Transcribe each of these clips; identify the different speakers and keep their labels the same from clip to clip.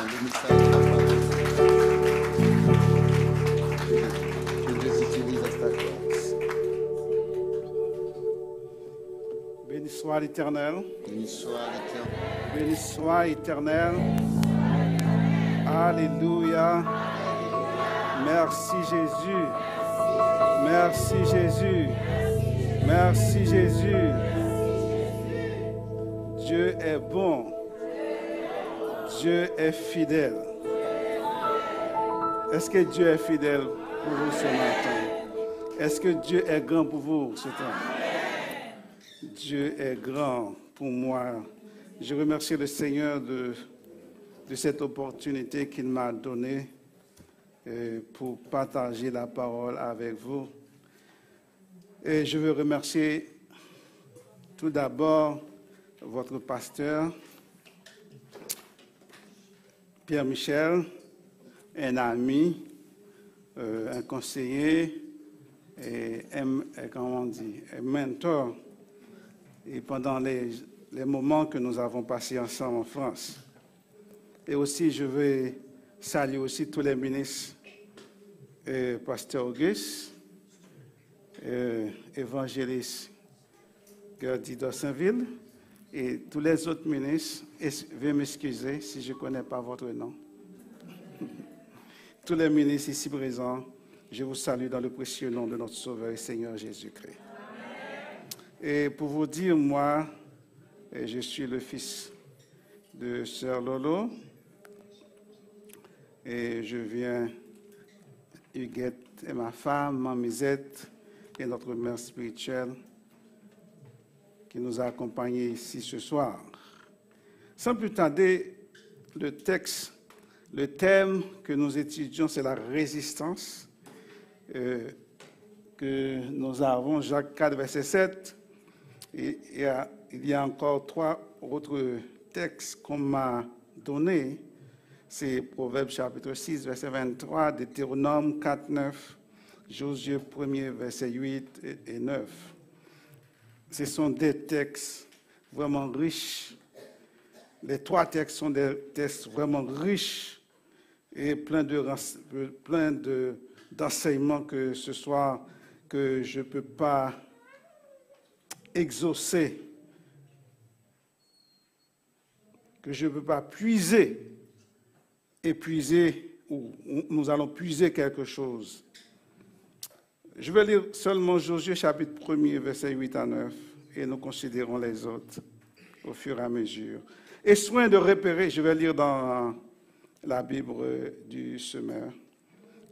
Speaker 1: Que Dieu s'utilise à sa grâce.
Speaker 2: Béni soit l'Éternel.
Speaker 1: Béni soit l'Éternel.
Speaker 2: Béni soit l'Éternel. Alléluia. Merci Jésus. Merci Jésus. Merci Jésus. Dieu est bon. Dieu est fidèle. Est-ce que Dieu est fidèle pour vous ce matin? Est-ce que Dieu est grand pour vous ce temps? Dieu est grand pour moi. Je remercie le Seigneur de cette opportunité qu'il m'a donnée pour partager la parole avec vous. Et je veux remercier tout d'abord votre pasteur, Pierre Michel, un ami, un conseiller, et comment on dit, un mentor. Et pendant les moments que nous avons passés ensemble en France. Et aussi, je veux saluer aussi tous les ministres, Pasteur Auguste, évangéliste Gerdy d'Ossainville, et tous les autres ministres. Et veuillez m'excuser si je ne connais pas votre nom. Tous les ministres ici présents, je vous salue dans le précieux nom de notre Sauveur et Seigneur Jésus-Christ. Et pour vous dire, moi, je suis le fils de Sœur Lolo. Et je viens, Huguette et ma femme, Mamizette, et notre mère spirituelle, qui nous a accompagnés ici ce soir. Sans plus tarder, le thème que nous étudions, c'est la résistance, que nous avons, Jacques 4, verset 7. Et il y a encore 3 autres textes qu'on m'a donnés. C'est Proverbes chapitre 6, verset 23, Deutéronome 4, 9, Josué 1er, verset 8 et 9. Ce sont des textes vraiment riches. Les 3 textes sont des textes vraiment riches et plein d'enseignements que ce soir que je ne peux pas exaucer, que je ne peux pas épuiser, ou nous allons puiser quelque chose. Je vais lire seulement Josué chapitre 1er, versets 8 à 9, et nous considérons les autres au fur et à mesure. Et soin de repérer, je vais lire dans la Bible du semeur.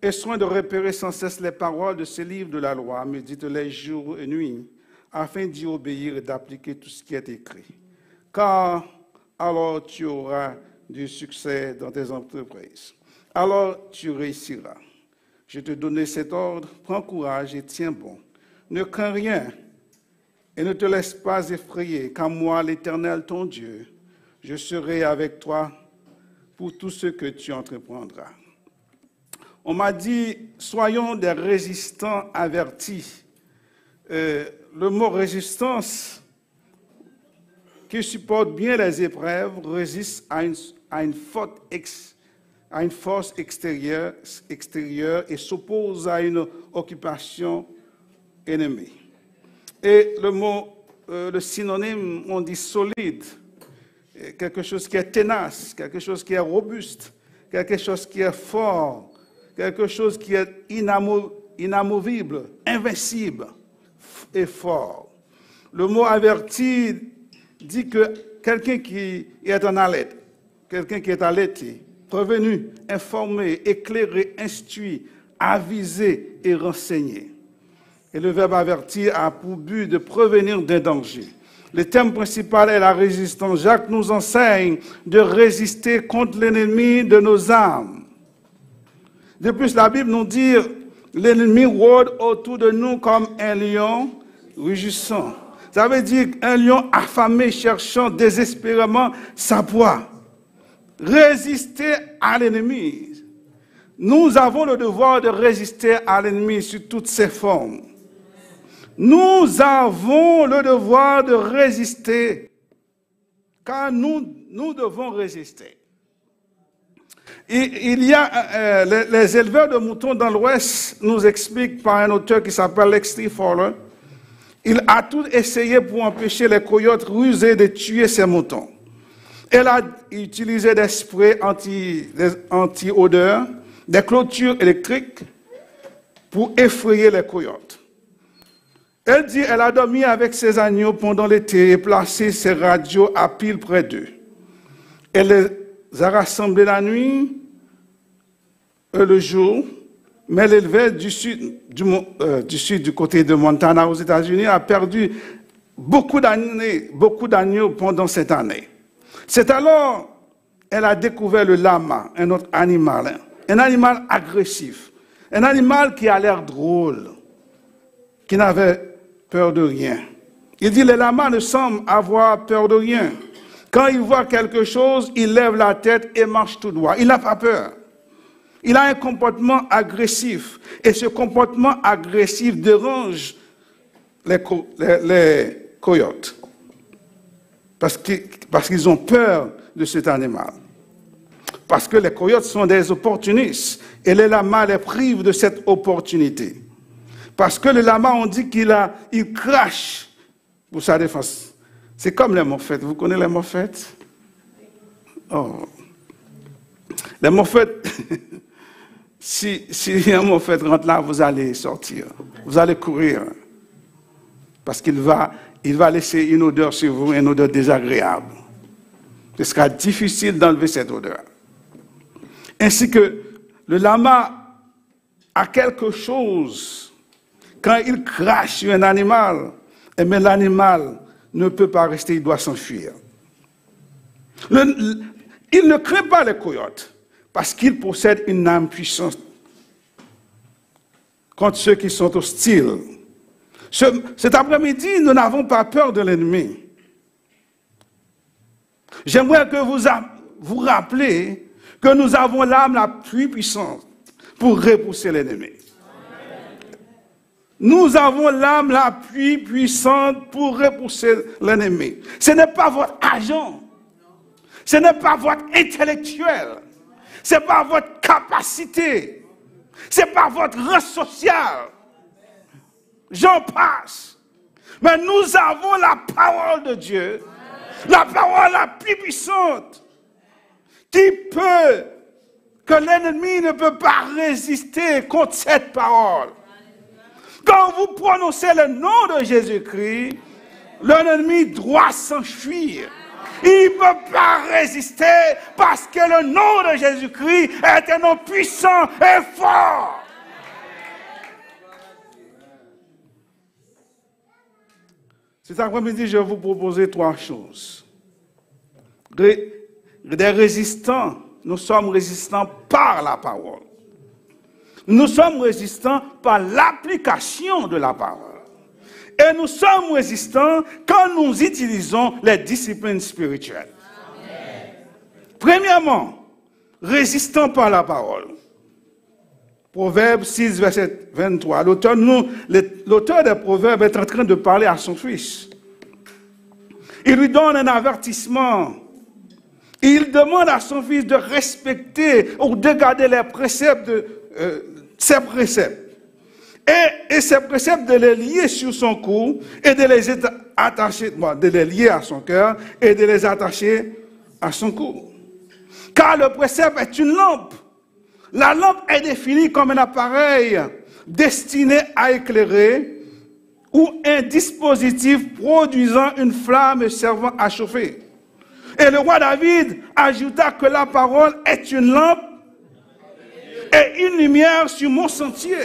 Speaker 2: Et soin de repérer sans cesse les paroles de ce livre de la loi, médite-les jour et nuit, afin d'y obéir et d'appliquer tout ce qui est écrit. Car alors tu auras du succès dans tes entreprises. Alors tu réussiras. Je te donne cet ordre, prends courage et tiens bon. Ne crains rien et ne te laisse pas effrayer, car moi, l'Éternel, ton Dieu, je serai avec toi pour tout ce que tu entreprendras. On m'a dit, soyons des résistants avertis. Le mot résistance, qui supporte bien les épreuves, résiste à une force extérieure et s'oppose à une occupation ennemie. Et le synonyme, on dit solide, quelque chose qui est tenace, quelque chose qui est robuste, quelque chose qui est fort, quelque chose qui est inamovible, invincible et fort. Le mot averti dit que quelqu'un qui est en alerte, quelqu'un qui est alerté, prévenu, informé, éclairé, instruit, avisé et renseigné. Et le verbe avertir a pour but de prévenir d'un danger. Le thème principal est la résistance. Jacques nous enseigne de résister contre l'ennemi de nos âmes. De plus, la Bible nous dit l'ennemi rôde autour de nous comme un lion rugissant. Ça veut dire un lion affamé cherchant désespérément sa proie. Résister à l'ennemi. Nous avons le devoir de résister à l'ennemi sous toutes ses formes. Nous avons le devoir de résister, car nous devons résister. Il y a les éleveurs de moutons dans l'Ouest nous expliquent par un auteur qui s'appelle Lexley Fowler. Il a tout essayé pour empêcher les coyotes rusés de tuer ses moutons. Elle a utilisé des sprays anti-odeurs, des clôtures électriques pour effrayer les coyotes. Elle dit qu'elle a dormi avec ses agneaux pendant l'été et placé ses radios à pile près d'eux. Elle les a rassemblés la nuit et le jour, mais l'éleveur du sud du côté de Montana aux États-Unis a perdu beaucoup d'agneaux pendant cette année. C'est alors qu'elle a découvert le lama, un autre animal agressif, un animal qui a l'air drôle, qui n'avait peur de rien. Il dit, les lamas ne semblent avoir peur de rien. Quand il voit quelque chose, il lève la tête et marche tout droit. Il n'a pas peur. Il a un comportement agressif. Et ce comportement agressif dérange les coyotes. Parce qu'ils ont peur de cet animal. Parce que les coyotes sont des opportunistes. Et les lamas les privent de cette opportunité. Parce que le lama, on dit qu'il crache pour sa défense. C'est comme les moffettes. Vous connaissez les moffettes? Oh. Les moffettes, si un moffette rentre là, vous allez sortir. Vous allez courir. Parce qu'il va laisser une odeur sur vous, une odeur désagréable. Ce sera difficile d'enlever cette odeur. Ainsi que le lama a quelque chose. Quand il crache sur un animal, mais l'animal ne peut pas rester, il doit s'enfuir. Il ne craint pas les coyotes parce qu'il possède une âme puissante contre ceux qui sont hostiles. Cet après-midi, nous n'avons pas peur de l'ennemi. J'aimerais que vous rappelez que nous avons l'âme la plus puissante pour repousser l'ennemi. Nous avons l'âme la plus puissante pour repousser l'ennemi. Ce n'est pas votre agent. Ce n'est pas votre intellectuel. Ce n'est pas votre capacité. Ce n'est pas votre rang social. J'en passe. Mais nous avons la parole de Dieu. La parole la plus puissante. Que l'ennemi ne peut pas résister contre cette parole. Quand vous prononcez le nom de Jésus-Christ, l'ennemi doit s'enfuir. Il ne peut pas résister parce que le nom de Jésus-Christ est un nom puissant et fort. Cet après-midi, je vais vous proposer 3 choses. Des résistants, nous sommes résistants par la parole. Nous sommes résistants par l'application de la parole. Et nous sommes résistants quand nous utilisons les disciplines spirituelles. Amen. Premièrement, résistants par la parole. Proverbe 6, verset 23. L'auteur des Proverbes est en train de parler à son fils. Il lui donne un avertissement. Il demande à son fils de respecter ou de garder les préceptes ses préceptes. Et ces préceptes de les lier sur son cou et de les attacher, de les lier à son cœur et de les attacher à son cou. Car le précepte est une lampe. La lampe est définie comme un appareil destiné à éclairer ou un dispositif produisant une flamme servant à chauffer. Et le roi David ajouta que la parole est une lampe et une lumière sur mon sentier.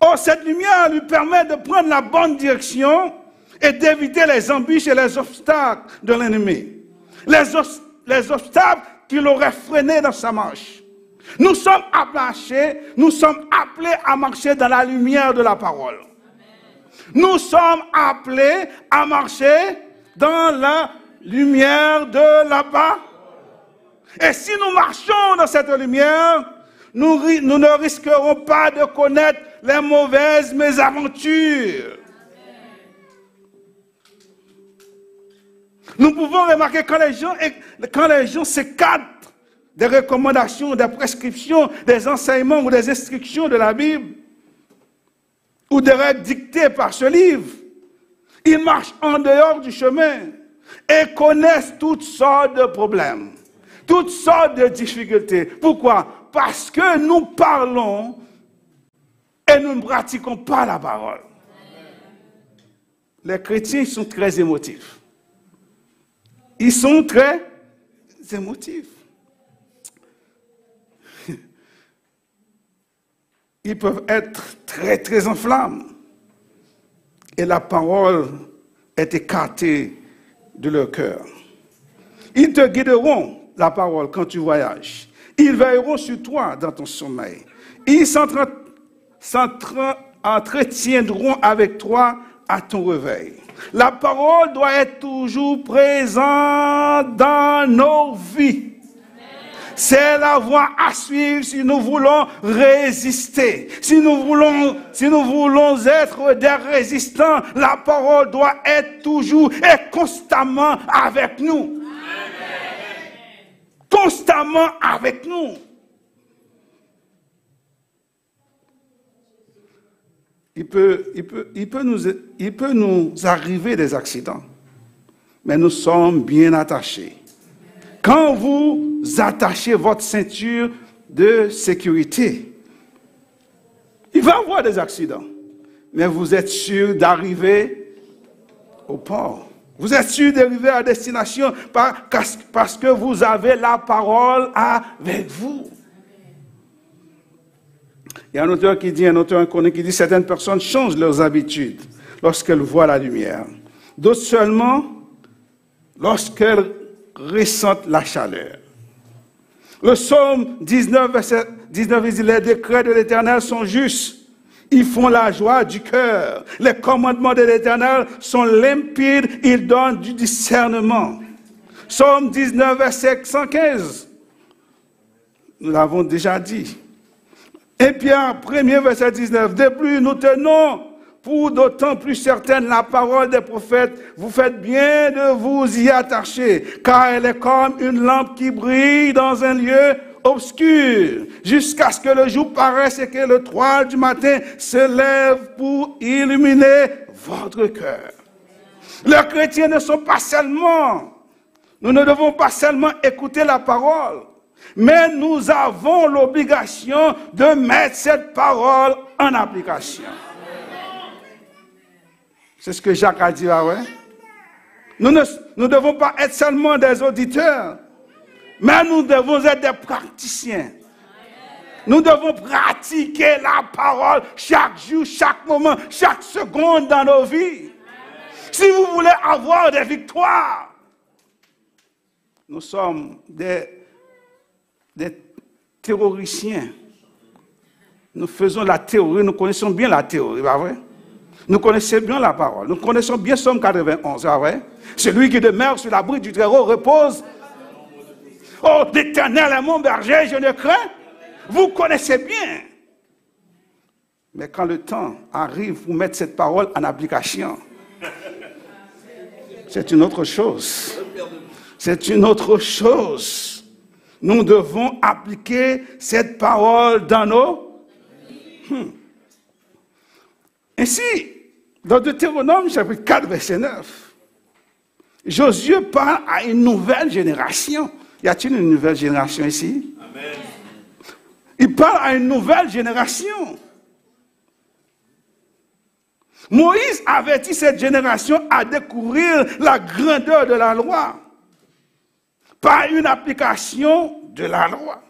Speaker 2: Or, cette lumière lui permet de prendre la bonne direction et d'éviter les embûches et les obstacles de l'ennemi. Les obstacles qui l'auraient freiné dans sa marche. Nous sommes appelés à marcher dans la lumière de la parole. Nous sommes appelés à marcher dans la lumière de la parole. Et si nous marchons dans cette lumière, nous ne risquerons pas de connaître les mauvaises mésaventures. Nous pouvons remarquer quand les gens s'écartent des recommandations, des prescriptions, des enseignements ou des instructions de la Bible, ou des règles dictées par ce livre. Ils marchent en dehors du chemin et connaissent toutes sortes de problèmes, toutes sortes de difficultés. Pourquoi? Parce que nous parlons et nous ne pratiquons pas la parole. Les chrétiens sont très émotifs. Ils sont très émotifs. Ils peuvent être très, très en flammes. Et la parole est écartée de leur cœur. Ils te guideront, la parole, quand tu voyages. Ils veilleront sur toi dans ton sommeil. Ils s'entretiendront avec toi à ton réveil. La parole doit être toujours présente dans nos vies. C'est la voie à suivre si nous voulons résister. Si nous voulons être des résistants, la parole doit être toujours et constamment avec nous. Constamment avec nous. Il peut nous arriver des accidents, mais nous sommes bien attachés. Quand vous attachez votre ceinture de sécurité, il va y avoir des accidents, mais vous êtes sûr d'arriver au port. Vous êtes sûr d'arriver à destination parce que vous avez la parole avec vous. Il y a un auteur qui dit certaines personnes changent leurs habitudes lorsqu'elles voient la lumière. D'autres seulement lorsqu'elles ressentent la chaleur. Le psaume 19, verset 19, il dit, les décrets de l'Éternel sont justes. Ils font la joie du cœur. Les commandements de l'Éternel sont limpides. Ils donnent du discernement. Psaume 19, verset 115. Nous l'avons déjà dit. Et Pierre 1er, verset 19. De plus, nous tenons pour d'autant plus certaine la parole des prophètes. Vous faites bien de vous y attacher, car elle est comme une lampe qui brille dans un lieu obscur, jusqu'à ce que le jour paraisse et que l'étoile du matin se lève pour illuminer votre cœur. Les chrétiens ne sont pas seulement, nous ne devons pas seulement écouter la parole, mais nous avons l'obligation de mettre cette parole en application. C'est ce que Jacques a dit, ouais. Nous ne devons pas être seulement des auditeurs, mais nous devons être des praticiens. Nous devons pratiquer la parole chaque jour, chaque moment, chaque seconde dans nos vies. Si vous voulez avoir des victoires, nous sommes des théoriciens. Nous faisons la théorie, nous connaissons bien la théorie, pas vrai? Nous connaissons bien la parole. Nous connaissons bien Psaume 91, pas vrai? Celui qui demeure sur l'abri du Très-Haut repose. Oh, l'Éternel est mon berger, je ne crains. Vous connaissez bien. Mais quand le temps arrive pour mettre cette parole en application, c'est une autre chose. C'est une autre chose. Nous devons appliquer cette parole dans nos... Ainsi, dans Deutéronome, chapitre 4, verset 9, Josué parle à une nouvelle génération. Y a-t-il une nouvelle génération ici? Amen. Il parle à une nouvelle génération. Moïse avertit cette génération à découvrir la grandeur de la loi par une application de la loi.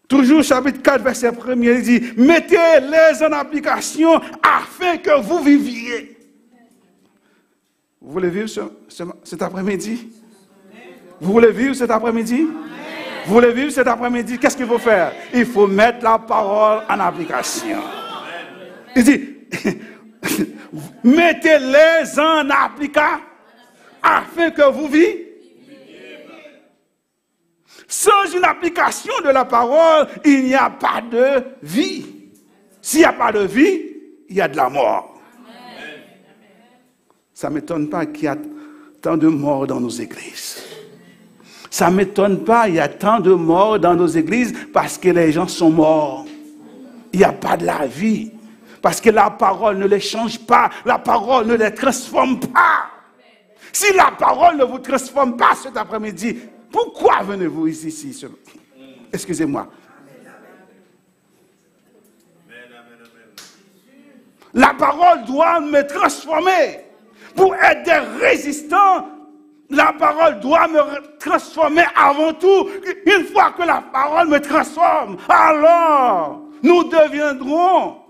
Speaker 2: Toujours chapitre 4, verset 1, il dit, mettez-les en application afin que vous viviez. Vous voulez vivre cet après-midi? Vous voulez vivre cet après-midi? Vous voulez vivre cet après-midi? Qu'est-ce qu'il faut faire? Il faut mettre la parole en application. Il dit, mettez-les en application afin que vous viviez. Sans une application de la parole, il n'y a pas de vie. S'il n'y a pas de vie, il y a de la mort. Amen. Ça ne m'étonne pas qu'il y a tant de morts dans nos églises. Ça ne m'étonne pas, il y a tant de morts dans nos églises parce que les gens sont morts. Il n'y a pas de la vie. Parce que la parole ne les change pas, la parole ne les transforme pas. Si la parole ne vous transforme pas cet après-midi, pourquoi venez-vous ici? Excusez-moi. La parole doit me transformer. Pour être des résistants, la parole doit me transformer avant tout. Une fois que la parole me transforme, alors nous deviendrons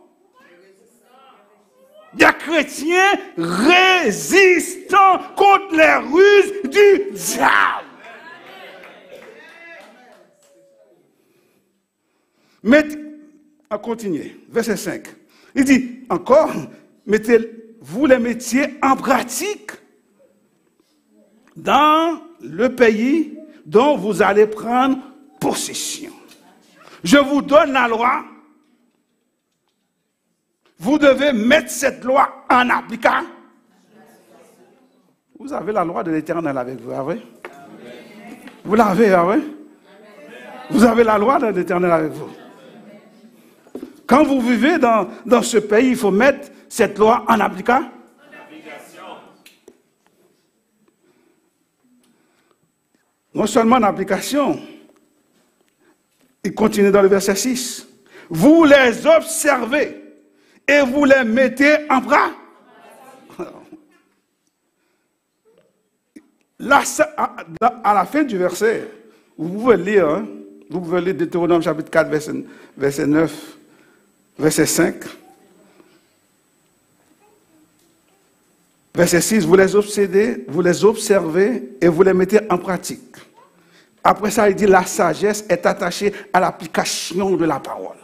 Speaker 2: des chrétiens résistants contre les ruses du diable. Mais, on continue, verset 5. Il dit encore, mettez-vous les métiers en pratique dans le pays dont vous allez prendre possession. Je vous donne la loi. Vous devez mettre cette loi en application. Vous avez la loi de l'Éternel avec vous, avez? Vous l'avez, avez? Vous avez la loi de l'Éternel avec vous. Quand vous vivez dans ce pays, il faut mettre cette loi en application. Non seulement en application, il continue dans le verset 6. Vous les observez et vous les mettez en pratique. Là, à la fin du verset, vous pouvez lire, hein, vous pouvez lire Deutéronome chapitre 4, verset 9, verset 5. Verset 6, vous les observez et vous les mettez en pratique. Après ça, il dit, la sagesse est attachée à l'application de la parole.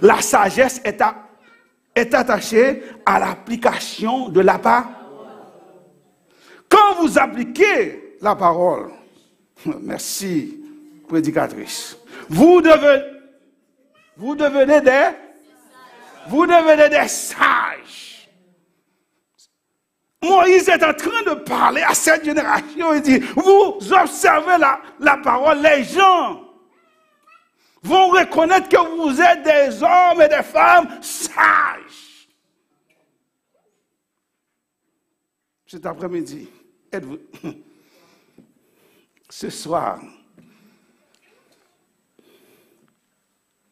Speaker 2: La sagesse est attachée à l'application de la parole. Quand vous appliquez la parole, merci, prédicatrice, vous devenez des sages. Moïse est en train de parler à cette génération. Il dit, vous observez la parole, les gens vont reconnaître que vous êtes des hommes et des femmes sages. Cet après-midi, êtes-vous, ce soir,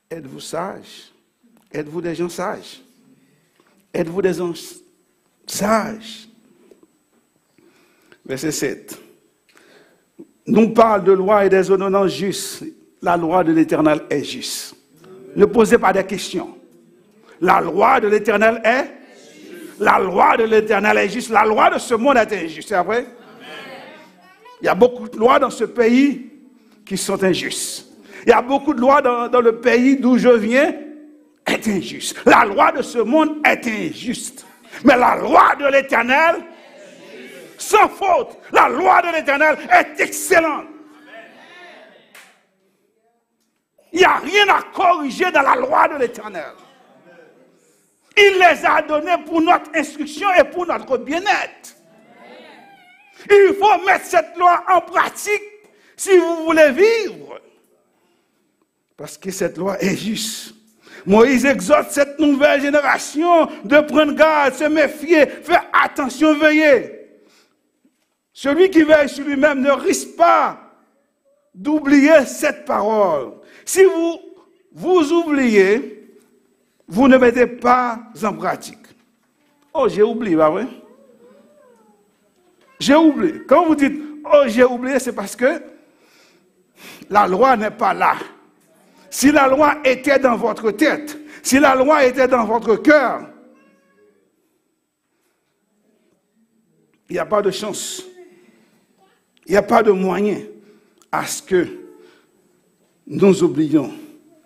Speaker 2: êtes-vous sages? Êtes-vous des gens sages? Êtes-vous des gens sages? Verset 7. Nous parle de loi et des ordonnances justes. La loi de l'Éternel est juste. Ne posez pas de questions. La loi de l'Éternel est juste. La loi de l'Éternel est juste. La loi de ce monde est injuste. C'est vrai? Il y a beaucoup de lois dans ce pays qui sont injustes. Il y a beaucoup de lois dans le pays d'où je viens est injuste. La loi de ce monde est injuste. Mais la loi de l'Éternel, sans faute, la loi de l'Éternel est excellente. Il n'y a rien à corriger dans la loi de l'Éternel. Il les a donnés pour notre instruction et pour notre bien-être. Il faut mettre cette loi en pratique si vous voulez vivre. Parce que cette loi est juste. Moïse exhorte cette nouvelle génération de prendre garde, se méfier, faire attention, veiller. Celui qui veille sur lui-même ne risque pas d'oublier cette parole. Si vous oubliez, vous ne mettez pas en pratique. Oh, j'ai oublié, pas vrai? J'ai oublié. Quand vous dites, oh, j'ai oublié, c'est parce que la loi n'est pas là. Si la loi était dans votre tête, si la loi était dans votre cœur, il n'y a pas de chance. Il n'y a pas de moyen à ce que nous oublions,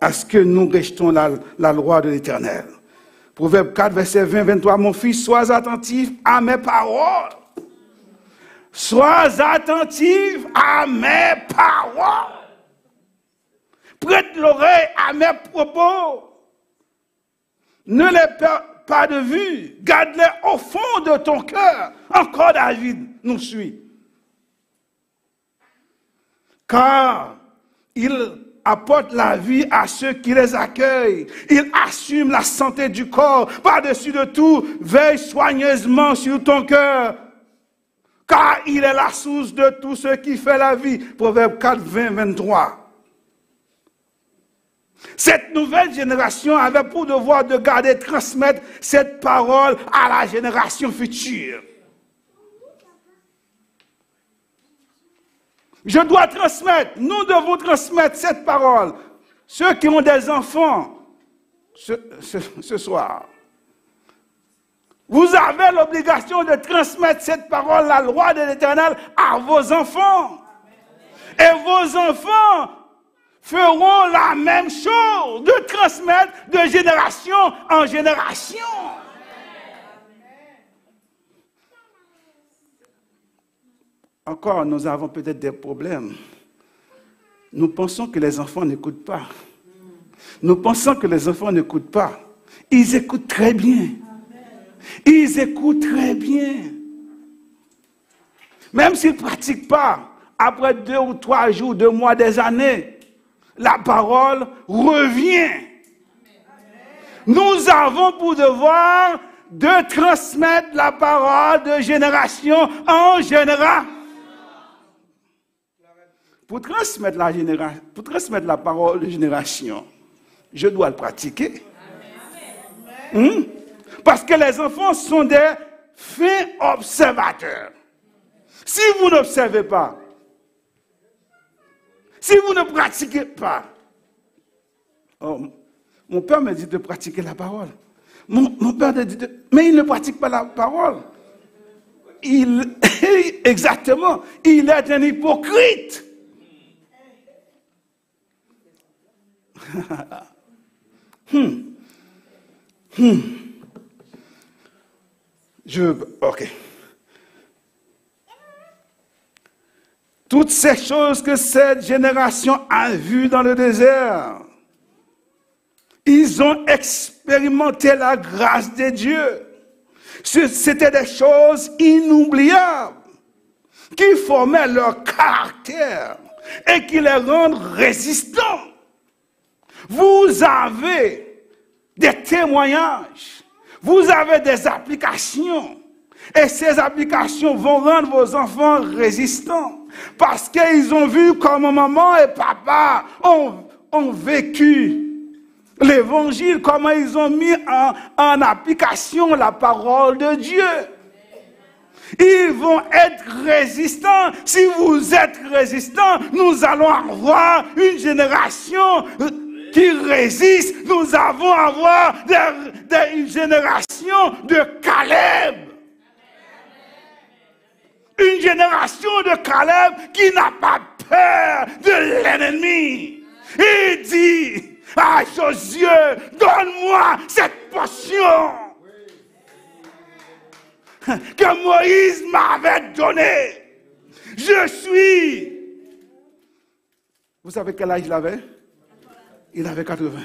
Speaker 2: à ce que nous rejetons la loi de l'Éternel. Proverbe 4, verset 20-23, mon fils, sois attentif à mes paroles. Sois attentif à mes paroles. Prête l'oreille à mes propos. Ne les perds pas de vue. Garde-les au fond de ton cœur. Encore David nous suit. car il apporte la vie à ceux qui les accueillent. Il assume la santé du corps. Par-dessus de tout, veille soigneusement sur ton cœur, car il est la source de tout ce qui fait la vie. Proverbe 4, 20, 23. Cette nouvelle génération avait pour devoir de garder et transmettre cette parole à la génération future. Je dois transmettre, nous devons transmettre cette parole. Ceux qui ont des enfants ce soir, vous avez l'obligation de transmettre cette parole, la loi de l'Éternel, à vos enfants. Et vos enfants feront la même chose, de transmettre de génération en génération. Encore, nous avons peut-être des problèmes. Nous pensons que les enfants n'écoutent pas. Nous pensons que les enfants n'écoutent pas. Ils écoutent très bien. Ils écoutent très bien. Même s'ils ne pratiquent pas, après 2 ou 3 jours, 2 mois, des années, la parole revient. Nous avons pour devoir de transmettre la parole de génération en génération. Pour transmettre la parole de génération, je dois le pratiquer. Parce que les enfants sont des fins observateurs. Si vous n'observez pas, si vous ne pratiquez pas, mon père me dit de pratiquer la parole. Mon père me dit mais il ne pratique pas la parole. Exactement, il est un hypocrite. Ok. Toutes ces choses que cette génération a vues dans le désert, ils ont expérimenté la grâce de Dieu. C'était des choses inoubliables qui formaient leur caractère et qui les rendent résistants. Vous avez des témoignages, vous avez des applications, et ces applications vont rendre vos enfants résistants, parce qu'ils ont vu comment maman et papa ont vécu l'évangile, comment ils ont mis en application la parole de Dieu. Ils vont être résistants. Si vous êtes résistants, nous allons avoir une génération qui résiste. Nous allons avoir une génération de Caleb. Une génération de Caleb qui n'a pas peur de l'ennemi. Il dit à Josué, donne-moi cette portion que Moïse m'avait donnée. Je suis. Vous savez quel âge il avait? Il avait 80.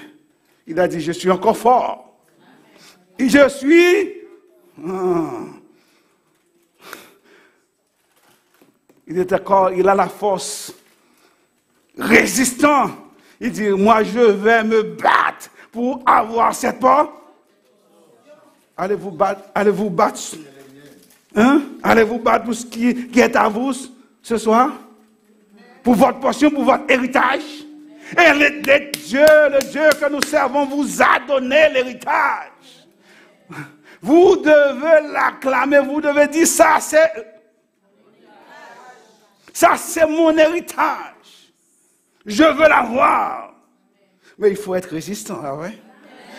Speaker 2: Il a dit, je suis encore fort. Et je suis. Il a la force. Résistant. Il dit, moi je vais me battre pour avoir cette porte. Allez-vous battre. Hein? Allez-vous battre pour ce qui est à vous ce soir? Pour votre portion, pour votre héritage? Et le Dieu que nous servons vous a donné l'héritage. Vous devez l'acclamer, vous devez dire ça c'est mon héritage. Je veux l'avoir. Mais il faut être résistant, ah ouais?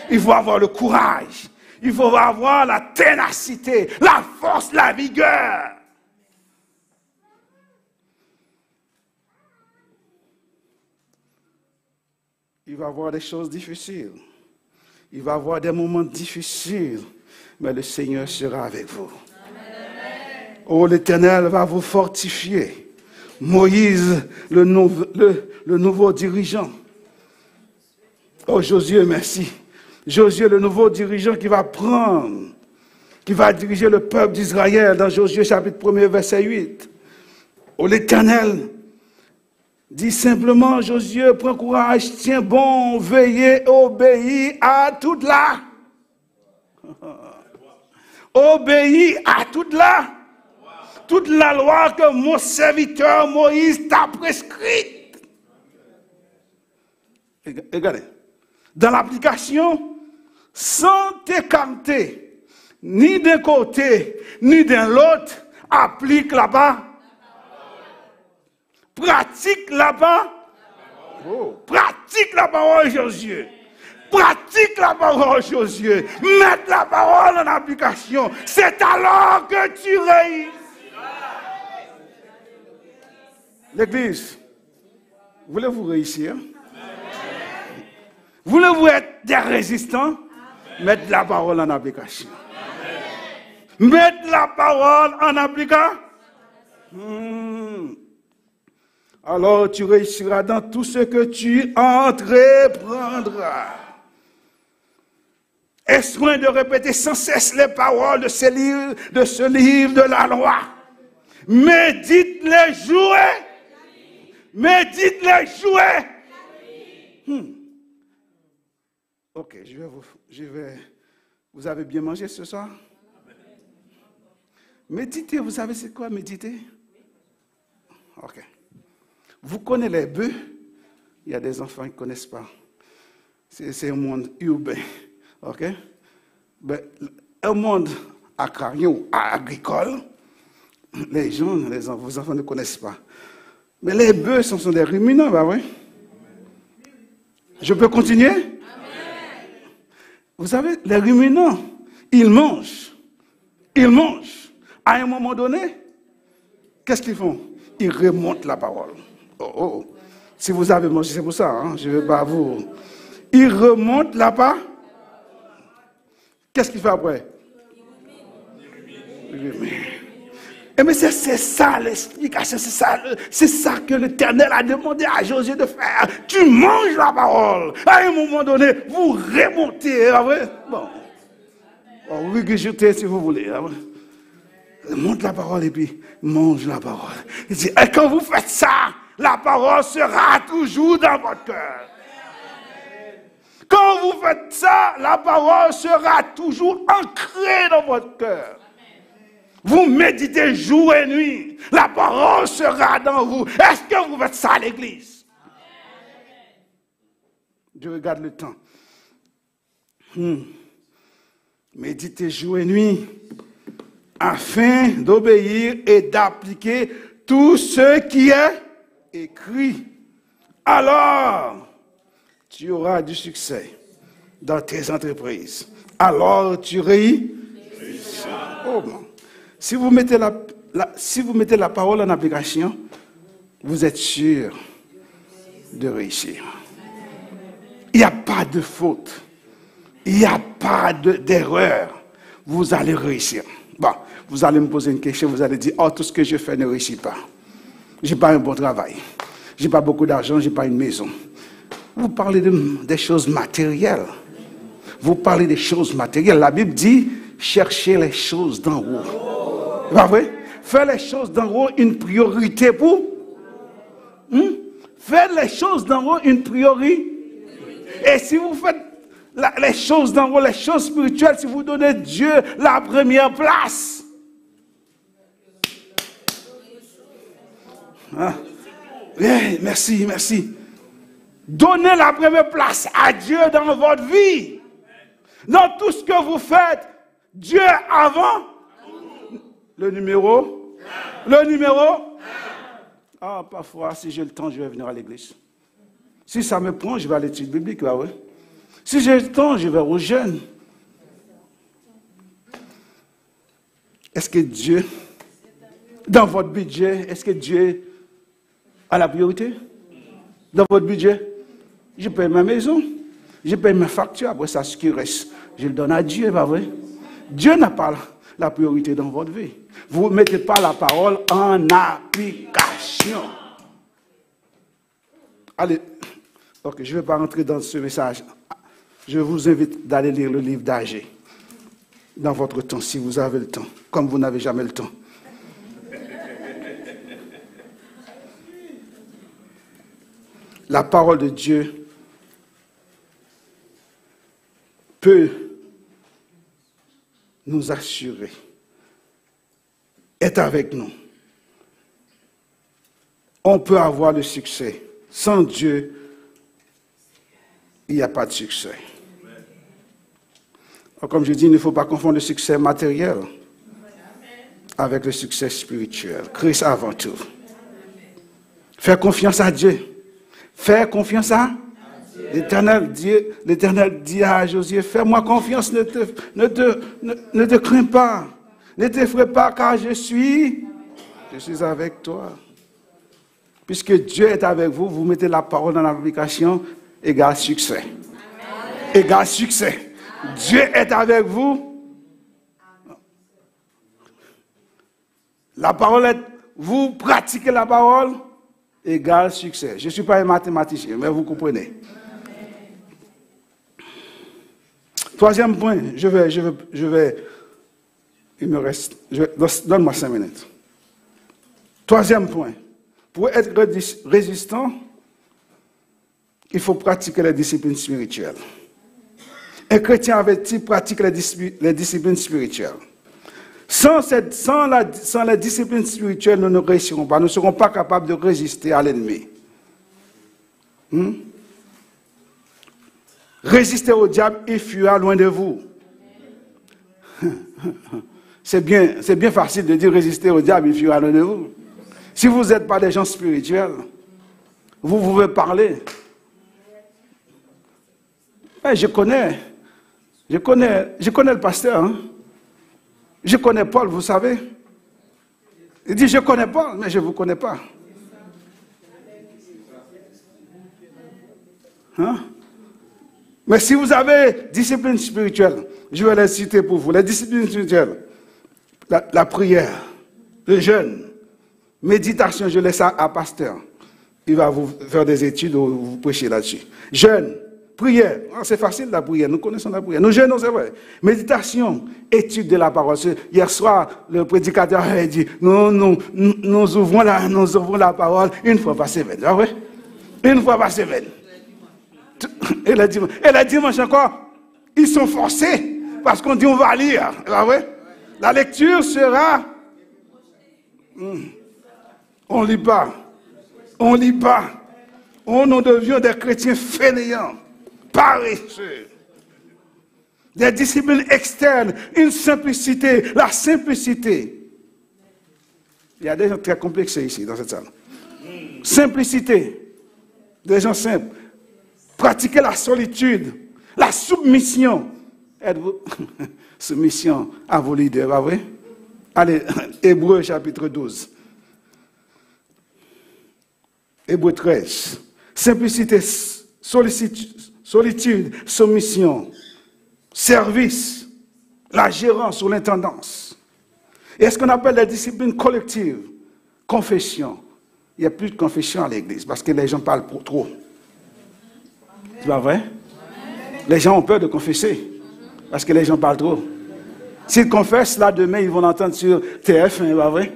Speaker 2: Il faut avoir le courage. Il faut avoir la ténacité, la force, la vigueur. Il va y avoir des choses difficiles. Il va y avoir des moments difficiles. Mais le Seigneur sera avec vous. Amen. Oh, l'Éternel va vous fortifier. Moïse, le nouveau dirigeant. Oh, Josué, merci. Josué, le nouveau dirigeant qui va diriger le peuple d'Israël dans Josué chapitre 1er, verset 8. Oh, l'Éternel Dis simplement, Josué, prends courage, tiens bon, veillez, obéis à toute la. Obéis à toute la loi que mon serviteur Moïse t'a prescrite. Regardez, dans l'application, sans t'écarter, ni d'un côté, ni d'un l'autre, applique là-bas. Pratique là-bas. Oh, pratique la parole, Josué. Pratique la parole, Josué. Mette la parole en application. C'est alors que tu réussis. L'Église, voulez-vous réussir? Voulez-vous être des résistants? Mettez la parole en application. Mettez la parole en application. Alors tu réussiras dans tout ce que tu entreprendras. Aie soin de répéter sans cesse les paroles de ce livre de la loi. Médite-les jouer. Médite-les jouer. Ok, vous avez bien mangé ce soir? Méditer, vous savez c'est quoi méditer? Ok. Vous connaissez les bœufs? Il y a des enfants qui ne connaissent pas. C'est un monde urbain. Ok? Ben, un monde agricole, vos enfants ne connaissent pas. Mais les bœufs, ce sont des ruminants, bah oui. Je peux continuer? Amen. Vous savez, les ruminants, ils mangent. Ils mangent. À un moment donné, qu'est-ce qu'ils font? Ils remontent la parole. Oh. Si vous avez mangé, c'est pour ça, hein? Je ne vais pas vous. Ils remontent la parole. Qu'est-ce qu'il fait après? Mais c'est ça l'explication, c'est ça que l'Éternel a demandé à Josué de faire. Tu manges la parole. À un moment donné, vous remontez. Bon, vous regurgitez si vous voulez. Remonte la parole et puis mange la parole. Et quand vous faites ça, la parole sera toujours dans votre cœur. Quand vous faites ça, la parole sera toujours ancrée dans votre cœur. Vous méditez jour et nuit. La parole sera dans vous. Est-ce que vous faites ça à l'église? Je regarde le temps. Méditez jour et nuit afin d'obéir et d'appliquer tout ce qui est écrit. Alors, tu auras du succès dans tes entreprises. Alors, tu réussiras. Oh, bon. Si vous mettez la parole en application, vous êtes sûr de réussir. Il n'y a pas de faute. Il n'y a pas d'erreur. Vous allez réussir. Bon, vous allez me poser une question, vous allez dire, oh, tout ce que je fais ne réussit pas. Je n'ai pas un bon travail. Je n'ai pas beaucoup d'argent, je n'ai pas une maison. Vous parlez des choses matérielles. Vous parlez des choses matérielles. La Bible dit, cherchez les choses d'en haut. Pas vrai? Faites les choses d'en haut une priorité pour. Faites les choses d'en haut une priorité. Et si vous faites les choses d'en haut, les choses spirituelles, si vous donnez Dieu la première place. Merci. Donnez la première place à Dieu dans votre vie. Dans tout ce que vous faites, Dieu avant. Le numéro. Parfois, si j'ai le temps, je vais venir à l'église. Si ça me prend, je vais à l'étude biblique. Ouais. Si j'ai le temps, je vais aux jeunes. Est-ce que Dieu, dans votre budget, est-ce que Dieu a la priorité? Dans votre budget, je paye ma maison, je paye ma facture, après ça, ce qui reste, je le donne à Dieu, pas vrai? Dieu n'a pas la priorité dans votre vie. Vous ne mettez pas la parole en application. Allez, ok, je ne vais pas rentrer dans ce message. Je vous invite d'aller lire le livre d'Agé dans votre temps, si vous avez le temps, comme vous n'avez jamais le temps. la parole de Dieu peut nous assurer, est avec nous. On peut avoir le succès. Sans Dieu, il n'y a pas de succès. Alors, comme je dis, il ne faut pas confondre le succès matériel avec le succès spirituel. Christ avant tout. Faire confiance à Dieu. Faire confiance à l'Éternel. L'Éternel dit à Josué, fais-moi confiance, ne te crains pas. Ne t'effraie pas, car je suis avec toi. Puisque Dieu est avec vous, vous mettez la parole dans l'application, égale succès. Égale succès. Dieu est avec vous. La parole est, vous pratiquez la parole, égale succès. Je ne suis pas un mathématicien, mais vous comprenez. Troisième point, il me reste, donne-moi 5 minutes. Troisième point, pour être résistant, il faut pratiquer les disciplines spirituelles. Un chrétien averti pratique les disciplines spirituelles. Sans les disciplines spirituelles, nous ne réussirons pas. Nous ne serons pas capables de résister à l'ennemi. Résistez au diable, il fuira loin de vous. C'est bien facile de dire résister au diable, il fuira loin de vous. Si vous n'êtes pas des gens spirituels, vous pouvez parler. Je connais le pasteur. Hein? Je connais Paul, vous savez. Il dit, je connais Paul, mais je ne vous connais pas. Hein? Mais si vous avez discipline spirituelle, je vais les citer pour vous. Les disciplines spirituelles, la prière, le jeûne, méditation, je laisse ça à pasteur. Il va vous faire des études ou vous prêcher là-dessus. Jeûne, prière, c'est facile la prière, nous connaissons la prière. Nous jeûnons, c'est vrai. Méditation, étude de la parole. Hier soir, le prédicateur a dit, nous ouvrons la parole une fois par semaine. Ah ouais? Une fois par semaine. Et le dimanche encore, ils sont forcés parce qu'on dit on va lire. Ah ouais? La lecture sera... On ne lit pas. On ne lit pas. On devient des chrétiens fainéants, paresseux. Des disciplines externes, une simplicité, la simplicité. Il y a des gens très complexés ici, dans cette salle. Simplicité. Des gens simples. Pratiquer la solitude, la soumission. Êtes-vous soumission à vos leaders, pas vrai? Allez, Hébreux chapitre 12. Hébreux 13. Simplicité, solitude, soumission, service, la gérance ou l'intendance. Et ce qu'on appelle la discipline collective, confession. Il n'y a plus de confession à l'église parce que les gens parlent trop. C'est pas vrai? Les gens ont peur de confesser parce que les gens parlent trop. S'ils confessent, là, demain, ils vont l'entendre sur TF1, pas vrai?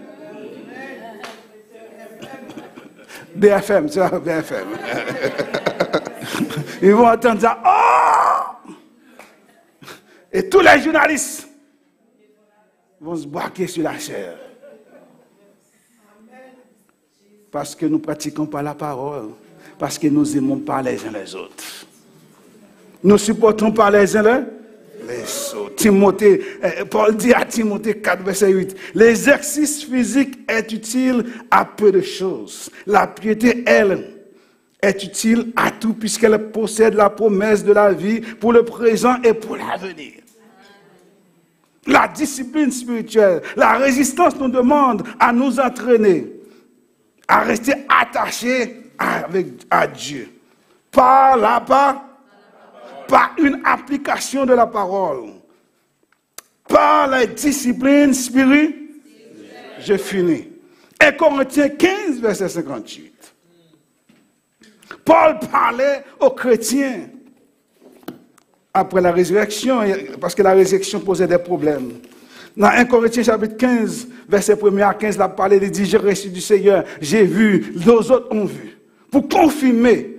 Speaker 2: BFM, tu vois, BFM. Ils vont entendre ça. Oh! Et tous les journalistes vont se braquer sur la chair. Parce que nous ne pratiquons pas la parole. Parce que nous n'aimons pas les uns les autres. Nous ne supportons pas les uns les autres. Paul dit à Timothée 4, verset 8, l'exercice physique est utile à peu de choses. La piété, elle, est utile à tout puisqu'elle possède la promesse de la vie pour le présent et pour l'avenir. La discipline spirituelle, la résistance nous demande à nous entraîner, à rester attachés à Dieu. Par une application de la parole. Par la discipline spirituelle. Je finis. Et Corinthiens 15, verset 58. Paul parlait aux chrétiens après la résurrection, parce que la résurrection posait des problèmes. Dans 1 Corinthiens chapitre 15, verset 1 à 15, il a parlé, il dit, j'ai reçu du Seigneur, j'ai vu, nos autres ont vu. Pour confirmer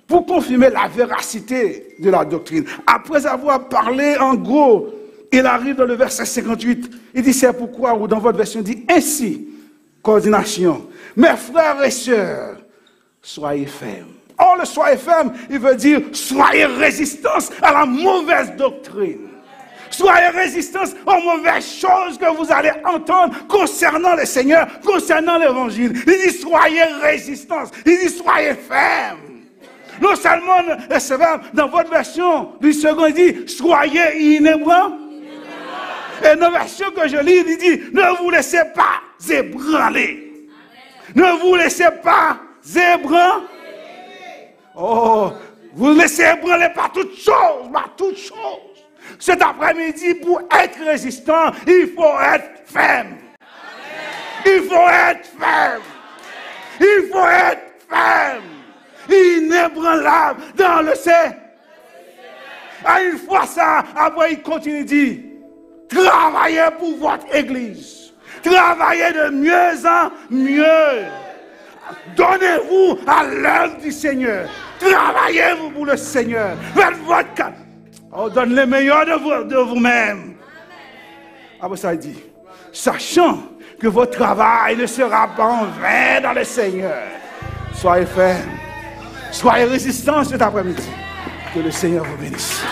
Speaker 2: pour confirmer la véracité de la doctrine. Après avoir parlé en gros, il arrive dans le verset 58, il dit c'est pourquoi, ou dans votre version, il dit ainsi, coordination. Mes frères et sœurs, soyez fermes. Or, le soyez ferme, il veut dire soyez résistance à la mauvaise doctrine. Soyez résistance aux mauvaises choses que vous allez entendre concernant le Seigneur, concernant l'évangile. Il dit soyez résistance. Il dit soyez ferme. Non seulement, c'est vrai, dans votre version du second, il dit soyez inébranlables. Et dans la version que je lis, il dit ne vous laissez pas ébranler. Ne vous laissez pas ébranler. Oh, vous laissez ébranler par toutes choses, par toutes choses. Cet après-midi, pour être résistant, il faut être ferme. Il faut être ferme. Il faut être ferme. Inébranlable dans le ciel. Ah, une fois ça, après il continue, il dit, travaillez pour votre église. Travaillez de mieux en mieux. Donnez-vous à l'œuvre du Seigneur. Travaillez-vous pour le Seigneur. Faites votre cas. On donne le meilleur de vous-même. Après ça, il dit, sachant que votre travail ne sera pas en vain dans le Seigneur. Soyez fermes. Soyez résistants cet après-midi. Que le Seigneur vous bénisse.